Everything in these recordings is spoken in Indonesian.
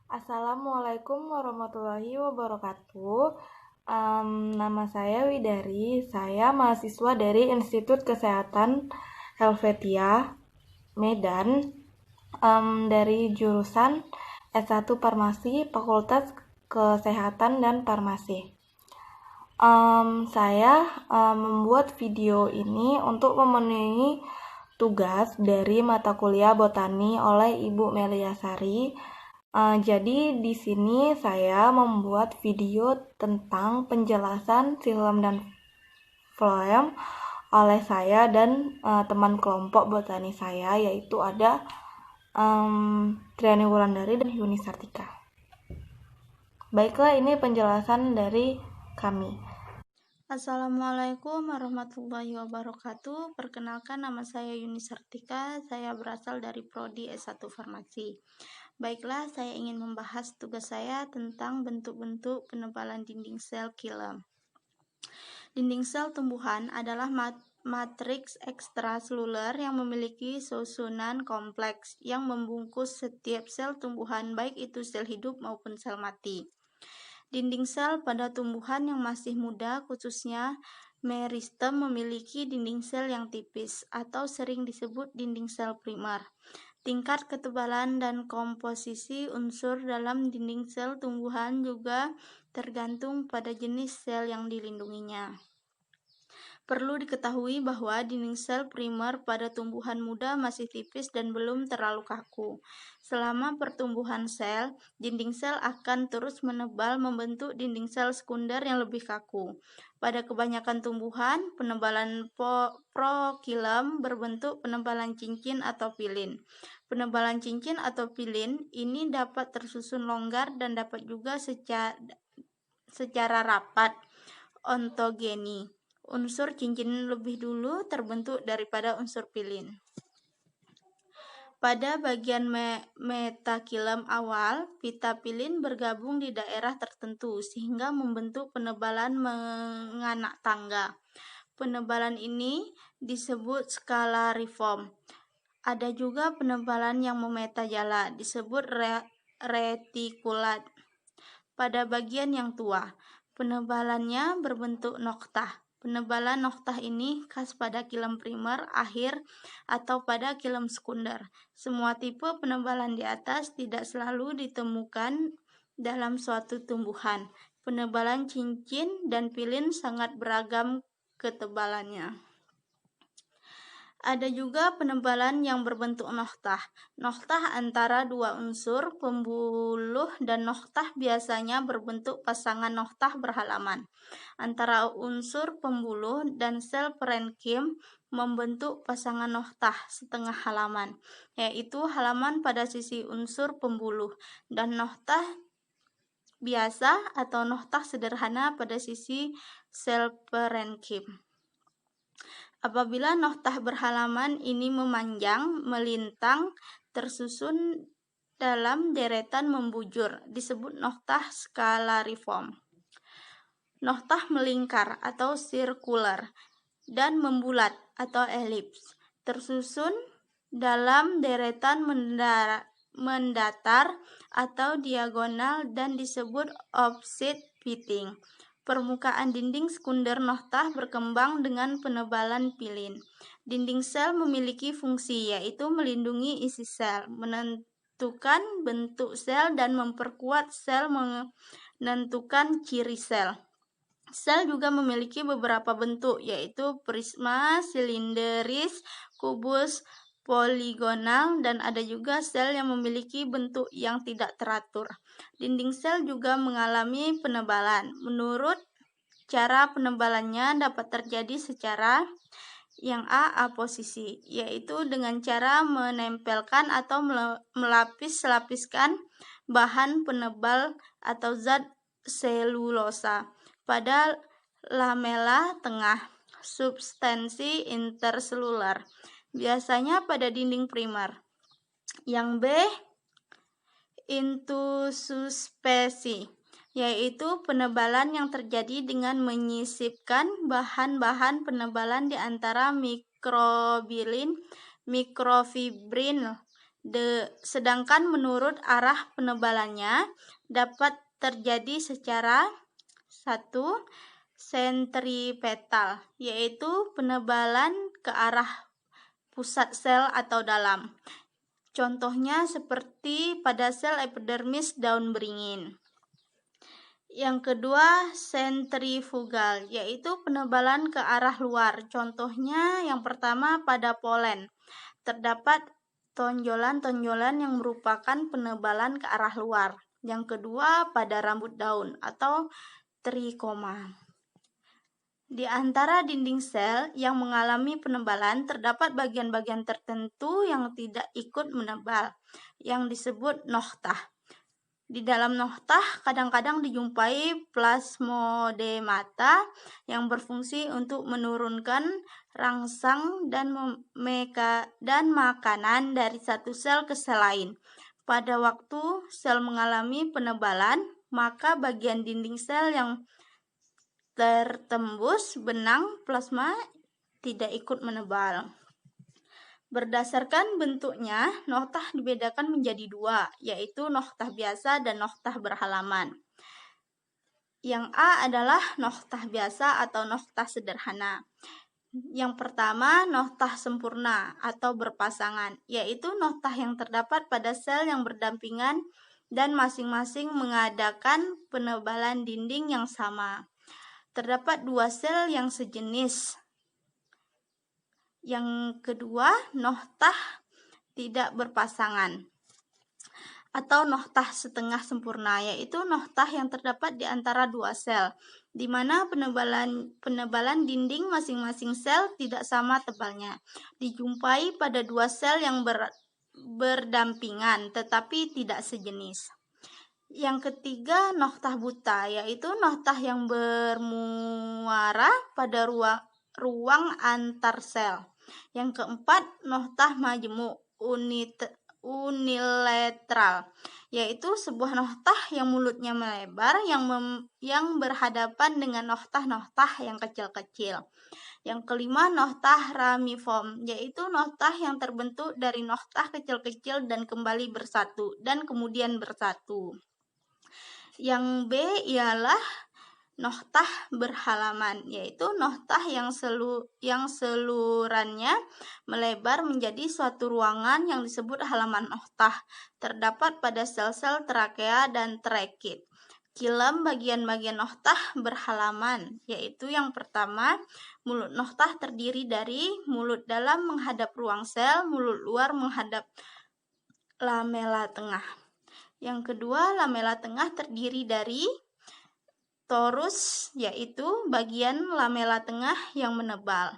Assalamualaikum warahmatullahi wabarakatuh. Nama saya Widari, saya mahasiswa dari Institut Kesehatan Helvetia, Medan, dari jurusan S1 Farmasi, Fakultas Kesehatan dan Farmasi. Saya membuat video ini untuk memenuhi tugas dari mata kuliah botani oleh Ibu Meliasari. Jadi di sini saya membuat video tentang penjelasan xilem dan phloem oleh saya dan teman kelompok botani saya, yaitu ada Triani Wulandari dan Yuni Sartika. Baiklah, ini penjelasan dari kami. Assalamualaikum warahmatullahi wabarakatuh. Perkenalkan, nama saya Yuni Sartika. Saya berasal dari Prodi S1 Farmasi. Baiklah, saya ingin membahas tugas saya tentang bentuk-bentuk penebalan dinding sel xilem. Dinding sel tumbuhan adalah matriks ekstraseluler yang memiliki susunan kompleks yang membungkus setiap sel tumbuhan, baik itu sel hidup maupun sel mati. Dinding sel pada tumbuhan yang masih muda, khususnya meristem, memiliki dinding sel yang tipis atau sering disebut dinding sel primer. Tingkat ketebalan dan komposisi unsur dalam dinding sel tumbuhan juga tergantung pada jenis sel yang dilindunginya. Perlu diketahui bahwa dinding sel primer pada tumbuhan muda masih tipis dan belum terlalu kaku. Selama pertumbuhan sel, dinding sel akan terus menebal membentuk dinding sel sekunder yang lebih kaku. Pada kebanyakan tumbuhan, penebalan proxilem berbentuk penebalan cincin atau pilin. Penebalan cincin atau pilin ini dapat tersusun longgar dan dapat juga secara rapat ontogeni. Unsur cincin lebih dulu terbentuk daripada unsur pilin. Pada bagian metaxilem awal, pita pilin bergabung di daerah tertentu sehingga membentuk penebalan menganak tangga. Penebalan ini disebut scalariform. Ada juga penebalan yang memeta jala, disebut retikulat. Pada bagian yang tua, penebalannya berbentuk noktah. Penebalan noktah ini khas pada xilem primer akhir atau pada xilem sekunder. Semua tipe penebalan di atas tidak selalu ditemukan dalam suatu tumbuhan. Penebalan cincin dan pilin sangat beragam ketebalannya. Ada juga penebalan yang berbentuk noktah. Noktah antara dua unsur pembuluh dan noktah biasanya berbentuk pasangan noktah berhalaman. Antara unsur pembuluh dan sel parenkim membentuk pasangan noktah setengah halaman, yaitu halaman pada sisi unsur pembuluh, dan noktah biasa atau noktah sederhana pada sisi sel parenkim. Apabila noktah berhalaman ini memanjang, melintang, tersusun dalam deretan membujur, disebut noktah scalariform. Noktah melingkar atau sirkular dan membulat atau elips, tersusun dalam deretan mendatar atau diagonal dan disebut offset fitting. Permukaan dinding sekunder noktah berkembang dengan penebalan pilin. Dinding sel memiliki fungsi, yaitu melindungi isi sel, menentukan bentuk sel, dan memperkuat sel, menentukan ciri sel. Sel juga memiliki beberapa bentuk, yaitu prisma, silinderis, kubus, poligonal, dan ada juga sel yang memiliki bentuk yang tidak teratur. Dinding sel juga mengalami penebalan. Menurut cara penebalannya dapat terjadi secara yang aposisi, yaitu dengan cara menempelkan atau melapis-lapiskan bahan penebal atau zat selulosa pada lamela tengah substansi interseluler, biasanya pada dinding primer. Yang B, intususpesi, yaitu penebalan yang terjadi dengan menyisipkan bahan-bahan penebalan di antara mikrofibrin sedangkan menurut arah penebalannya dapat terjadi secara satu sentripetal, yaitu penebalan ke arah pusat sel atau dalam. Contohnya seperti pada sel epidermis daun beringin. Yang kedua, sentrifugal, yaitu penebalan ke arah luar. Contohnya yang pertama pada polen. Terdapat tonjolan-tonjolan yang merupakan penebalan ke arah luar. Yang kedua, pada rambut daun atau trikoma. Di antara dinding sel yang mengalami penebalan, terdapat bagian-bagian tertentu yang tidak ikut menebal, yang disebut noktah. Di dalam noktah kadang-kadang dijumpai plasmodemata yang berfungsi untuk menurunkan rangsang dan makanan dari satu sel ke sel lain. Pada waktu sel mengalami penebalan, maka bagian dinding sel yang tertembus benang plasma tidak ikut menebal. Berdasarkan bentuknya, noktah dibedakan menjadi dua, yaitu noktah biasa dan noktah berhalaman. Yang A adalah noktah biasa atau noktah sederhana. Yang pertama, noktah sempurna atau berpasangan, yaitu noktah yang terdapat pada sel yang berdampingan dan masing-masing mengadakan penebalan dinding yang sama. Terdapat dua sel yang sejenis. Yang kedua, noktah tidak berpasangan atau noktah setengah sempurna, yaitu noktah yang terdapat di antara dua sel, di mana penebalan dinding masing-masing sel tidak sama tebalnya. Dijumpai pada dua sel yang berdampingan tetapi tidak sejenis. Yang ketiga, noktah buta, yaitu noktah yang bermuara pada ruang antar sel. Yang keempat, noktah majemuk unilateral, yaitu sebuah noktah yang mulutnya melebar yang berhadapan dengan noktah-noktah yang kecil-kecil. Yang kelima, noktah ramiform, yaitu noktah yang terbentuk dari noktah kecil-kecil dan kembali bersatu dan kemudian bersatu. Yang B ialah noktah berhalaman, yaitu noktah yang selurannya melebar menjadi suatu ruangan yang disebut halaman noktah. Terdapat pada sel-sel trakea dan traket. Kilem bagian-bagian noktah berhalaman, yaitu yang pertama, mulut noktah terdiri dari mulut dalam menghadap ruang sel, mulut luar menghadap lamela tengah. Yang kedua, lamela tengah terdiri dari torus, yaitu bagian lamela tengah yang menebal.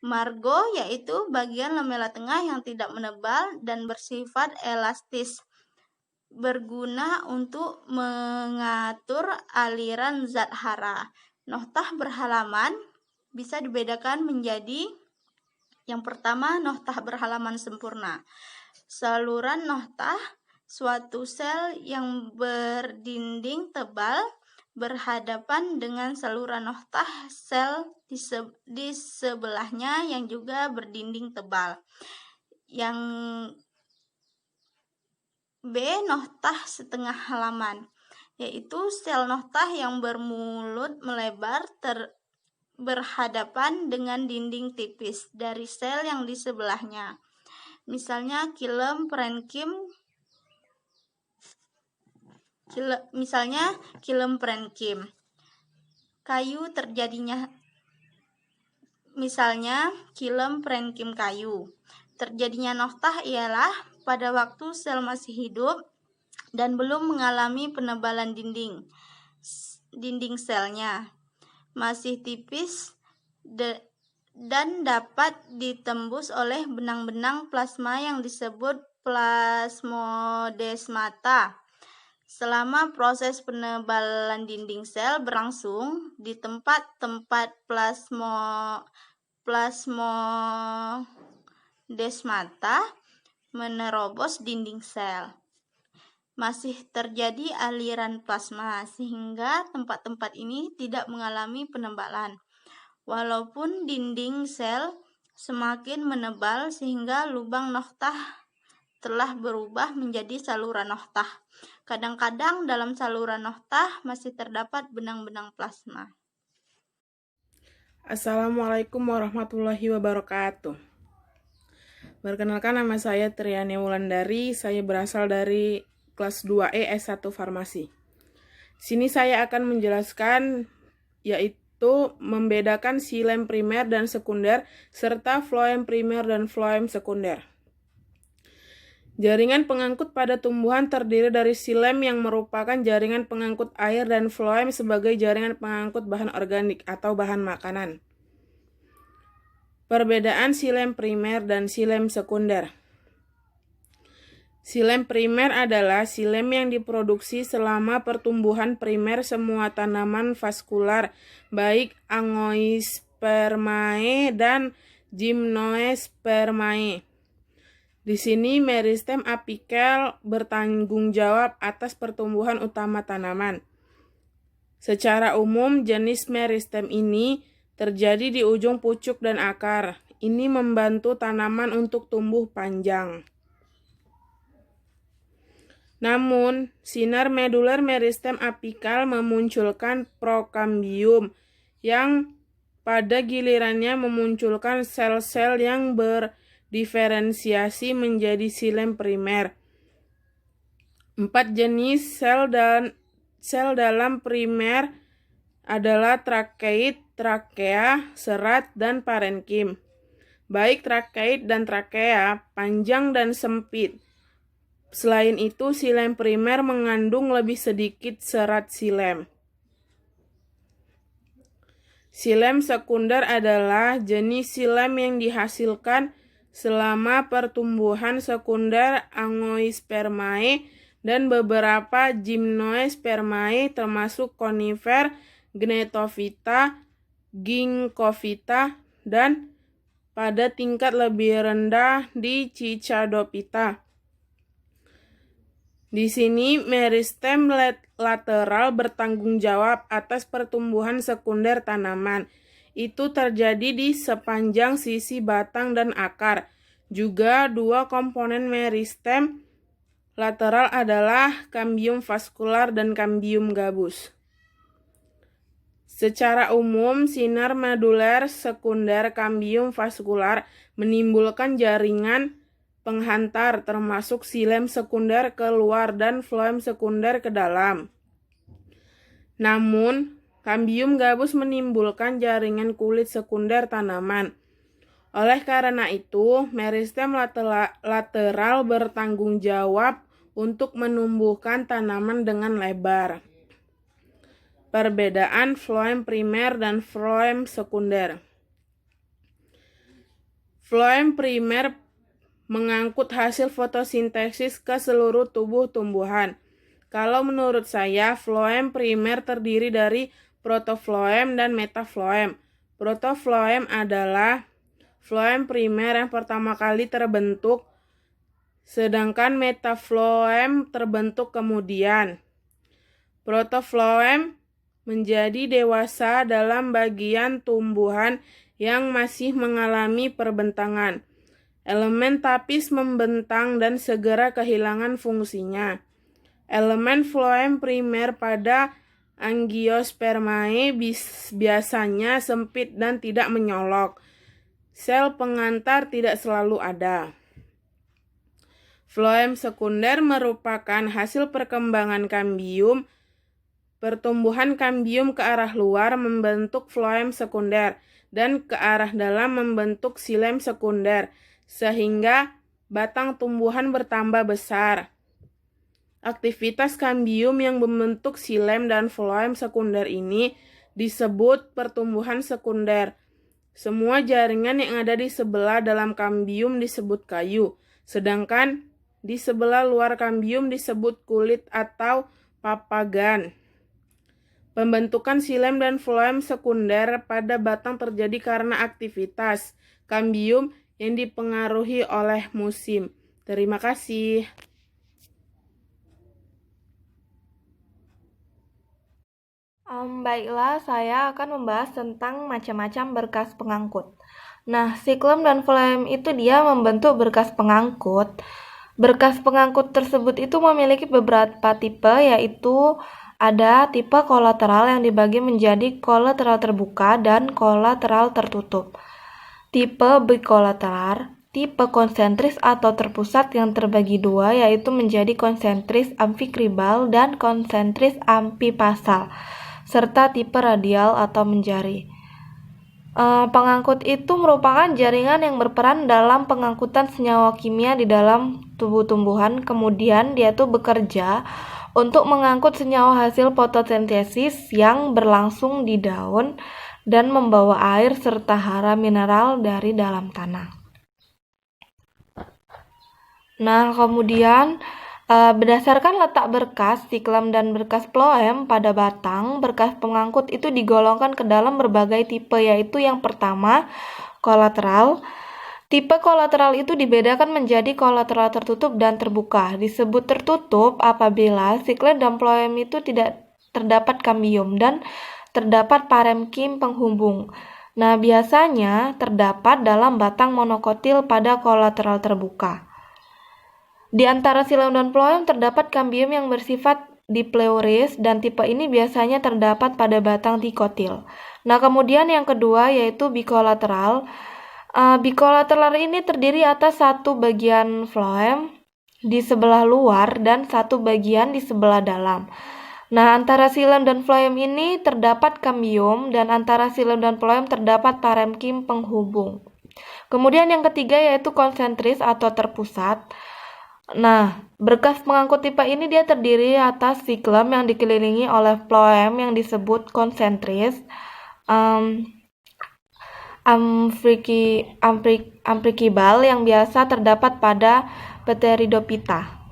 Margo, yaitu bagian lamela tengah yang tidak menebal dan bersifat elastis, berguna untuk mengatur aliran zat hara. Noktah berhalaman bisa dibedakan menjadi yang pertama, noktah berhalaman sempurna. Saluran noktah, suatu sel yang berdinding tebal berhadapan dengan saluran noktah sel di sebelahnya yang juga berdinding tebal. Yang B, noktah setengah halaman, yaitu sel noktah yang bermulut melebar berhadapan dengan dinding tipis dari sel yang di sebelahnya. Misalnya kilem parenkim. Kayu terjadinya, misalnya kilem parenkim kayu. Terjadinya noktah ialah pada waktu sel masih hidup dan belum mengalami penebalan dinding selnya, masih tipis dan dapat ditembus oleh benang-benang plasma yang disebut plasmodesmata. Selama proses penebalan dinding sel berlangsung di tempat-tempat plasmodesmata menerobos dinding sel, masih terjadi aliran plasma sehingga tempat-tempat ini tidak mengalami penebalan. Walaupun dinding sel semakin menebal sehingga lubang noktah telah berubah menjadi saluran noktah. Kadang-kadang dalam saluran noktah masih terdapat benang-benang plasma. Assalamualaikum warahmatullahi wabarakatuh. Perkenalkan, nama saya Triani Wulandari. Saya berasal dari kelas 2E S1 Farmasi. Sini saya akan menjelaskan yaitu membedakan xilem primer dan sekunder serta floem primer dan floem sekunder. Jaringan pengangkut pada tumbuhan terdiri dari xilem yang merupakan jaringan pengangkut air dan floem sebagai jaringan pengangkut bahan organik atau bahan makanan. Perbedaan xilem primer dan xilem sekunder. Xilem primer adalah xilem yang diproduksi selama pertumbuhan primer semua tanaman vaskular, baik Angiospermae dan Gymnospermae. Di sini meristem apikel bertanggung jawab atas pertumbuhan utama tanaman. Secara umum, jenis meristem ini terjadi di ujung pucuk dan akar. Ini membantu tanaman untuk tumbuh panjang. Namun, sinar medular meristem apikal memunculkan prokambium yang pada gilirannya memunculkan sel-sel yang berdiferensiasi menjadi xilem primer. 4 jenis sel dalam primer adalah trakeit, trakea, serat, dan parenkim. Baik trakeit dan trakea panjang dan sempit. Selain itu, xilem primer mengandung lebih sedikit serat xilem. Xilem sekunder adalah jenis xilem yang dihasilkan selama pertumbuhan sekunder Angiospermae dan beberapa Gymnospermae termasuk conifer, gnetophyta, ginkgophyta, dan pada tingkat lebih rendah di Cichadophyta. Di sini meristem lateral bertanggung jawab atas pertumbuhan sekunder tanaman. Itu terjadi di sepanjang sisi batang dan akar. Juga dua komponen meristem lateral adalah kambium vaskular dan kambium gabus. Secara umum, sinar medular sekunder kambium vaskular menimbulkan jaringan penghantar termasuk xilem sekunder keluar dan floem sekunder ke dalam. Namun, kambium gabus menimbulkan jaringan kulit sekunder tanaman. Oleh karena itu, meristem lateral bertanggung jawab untuk menumbuhkan tanaman dengan lebar. Perbedaan floem primer dan floem sekunder. Floem primer mengangkut hasil fotosintesis ke seluruh tubuh tumbuhan. Kalau menurut saya, floem primer terdiri dari protofloem dan metafloem. Protofloem adalah floem primer yang pertama kali terbentuk, sedangkan metafloem terbentuk kemudian. Protofloem menjadi dewasa dalam bagian tumbuhan yang masih mengalami perbentangan. Elemen tapis membentang dan segera kehilangan fungsinya. Elemen floem primer pada Angiospermae biasanya sempit dan tidak menyolok. Sel pengantar tidak selalu ada. Floem sekunder merupakan hasil perkembangan kambium. Pertumbuhan kambium ke arah luar membentuk floem sekunder dan ke arah dalam membentuk xilem sekunder, sehingga batang tumbuhan bertambah besar. Aktivitas kambium yang membentuk xilem dan floem sekunder ini disebut pertumbuhan sekunder. Semua jaringan yang ada di sebelah dalam kambium disebut kayu, sedangkan di sebelah luar kambium disebut kulit atau papagan. Pembentukan xilem dan floem sekunder pada batang terjadi karena aktivitas kambium yang dipengaruhi oleh musim. Terima kasih. Baiklah, saya akan membahas tentang macam-macam berkas pengangkut. Nah, siklem dan floem itu dia membentuk berkas pengangkut Berkas pengangkut tersebut itu memiliki beberapa tipe, yaitu ada tipe kolateral yang dibagi menjadi kolateral terbuka dan kolateral tertutup. Tipe bikolateral, tipe konsentris atau terpusat yang terbagi dua, yaitu menjadi konsentris amfikribal dan konsentris ampipasal, serta tipe radial atau menjari. Pengangkut itu merupakan jaringan yang berperan dalam pengangkutan senyawa kimia di dalam tubuh tumbuhan. Kemudian dia tuh bekerja untuk mengangkut senyawa hasil fotosintesis yang berlangsung di daun dan membawa air serta hara mineral dari dalam tanah. Nah, kemudian berdasarkan letak berkas siklem dan berkas phloem pada batang, berkas pengangkut itu digolongkan ke dalam berbagai tipe, yaitu yang pertama, kolateral. Tipe kolateral itu dibedakan menjadi kolateral tertutup dan terbuka. Disebut tertutup apabila siklem dan phloem itu tidak terdapat kambium dan terdapat parenkim penghubung. Nah, biasanya terdapat dalam batang monokotil pada kolateral terbuka. Di antara silem dan phloem terdapat kambium yang bersifat dipleuris dan tipe ini biasanya terdapat pada batang dikotil. Nah, kemudian yang kedua yaitu bikolateral. Bikolateral ini terdiri atas satu bagian phloem di sebelah luar dan satu bagian di sebelah dalam. Nah, antara silem dan phloem ini terdapat kambium dan antara silem dan phloem terdapat parenkim penghubung. Kemudian yang ketiga yaitu konsentris atau terpusat. Nah, berkas pengangkut tipe ini dia terdiri atas siklem yang dikelilingi oleh phloem yang disebut konsentris, amfikribal yang biasa terdapat pada Pteridophyta.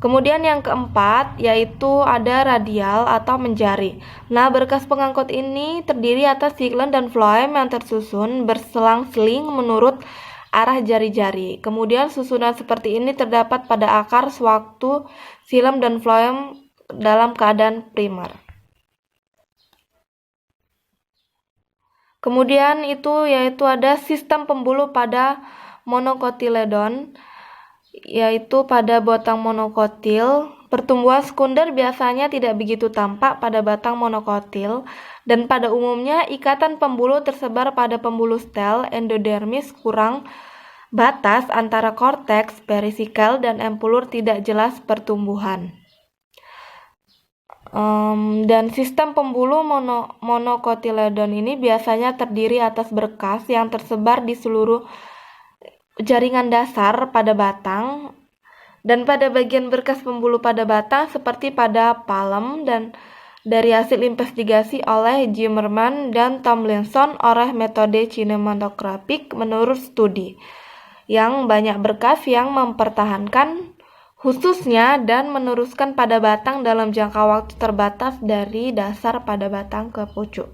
Kemudian yang keempat yaitu ada radial atau menjari. Nah, berkas pengangkut ini terdiri atas siklem dan phloem yang tersusun berselang-seling menurut arah jari-jari. Kemudian susunan seperti ini terdapat pada akar sewaktu silem dan phloem dalam keadaan primer. Kemudian yaitu ada sistem pembuluh pada monokotiledon, yaitu pada batang monokotil. Pertumbuhan sekunder biasanya tidak begitu tampak pada batang monokotil, dan pada umumnya ikatan pembuluh tersebar pada pembuluh stel endodermis kurang batas antara korteks, perisikal, dan empulur tidak jelas pertumbuhan. Dan sistem pembuluh monokotiledon ini biasanya terdiri atas berkas yang tersebar di seluruh jaringan dasar pada batang dan pada bagian berkas pembuluh pada batang seperti pada palem, dan dari hasil investigasi oleh Zimmerman dan Tomlinson oleh metode kinematografik menurut studi yang banyak berkas yang mempertahankan khususnya dan meneruskan pada batang dalam jangka waktu terbatas dari dasar pada batang ke pucuk.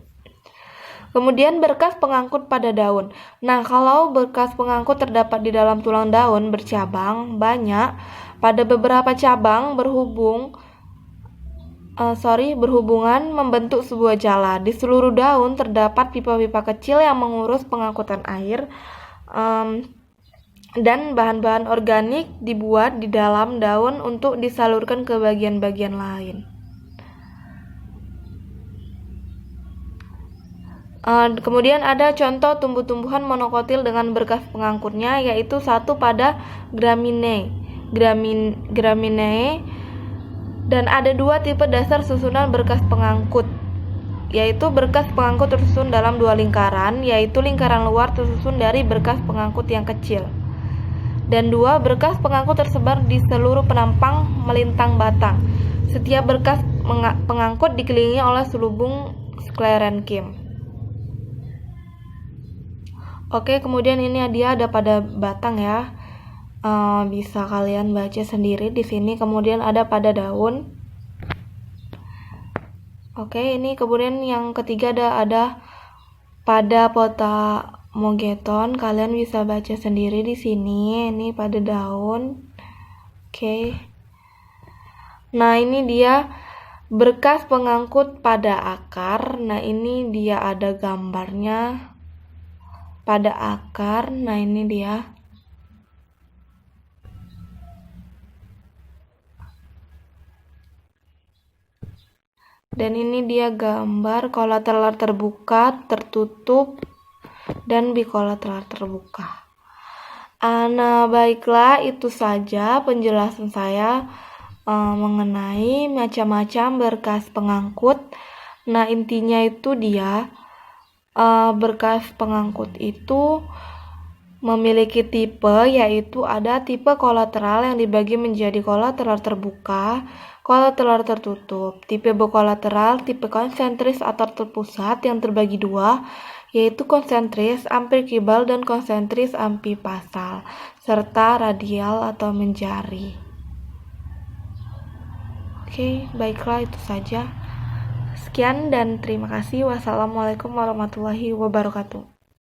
Kemudian berkas pengangkut pada daun. Nah, kalau berkas pengangkut terdapat di dalam tulang daun bercabang banyak, pada beberapa cabang berhubungan membentuk sebuah jala. Di seluruh daun terdapat pipa-pipa kecil yang mengurus pengangkutan air, dan bahan-bahan organik dibuat di dalam daun untuk disalurkan ke bagian-bagian lain. Kemudian ada contoh tumbuh-tumbuhan monokotil dengan berkas pengangkutnya, yaitu satu pada Gramineae, dan ada dua tipe dasar susunan berkas pengangkut, yaitu berkas pengangkut tersusun dalam dua lingkaran, yaitu lingkaran luar tersusun dari berkas pengangkut yang kecil, dan dua berkas pengangkut tersebar di seluruh penampang melintang batang. Setiap berkas pengangkut dikelilingi oleh selubung sklerenkim. Oke, kemudian ini dia ada pada batang ya. Bisa kalian baca sendiri di sini. Kemudian ada pada daun. Oke, ini kemudian yang ketiga ada pada Potamogeton. Kalian bisa baca sendiri di sini. Ini pada daun. Oke. Nah, ini dia berkas pengangkut pada akar. Nah, ini dia ada gambarnya pada akar. Nah, ini dia. Dan ini dia gambar kolateral terbuka, tertutup, dan bikolateral terbuka. Nah, baiklah, itu saja penjelasan saya mengenai macam-macam berkas pengangkut. Nah, intinya itu dia berkas pengangkut itu memiliki tipe, yaitu ada tipe kolateral yang dibagi menjadi kolateral terbuka, kolateral tertutup. Tipe bikolateral, tipe konsentris atau terpusat yang terbagi dua, yaitu konsentris ampikibal dan konsentris ambipasal, serta radial atau menjari. Oke, baiklah, itu saja. Sekian dan terima kasih. Wassalamualaikum warahmatullahi wabarakatuh.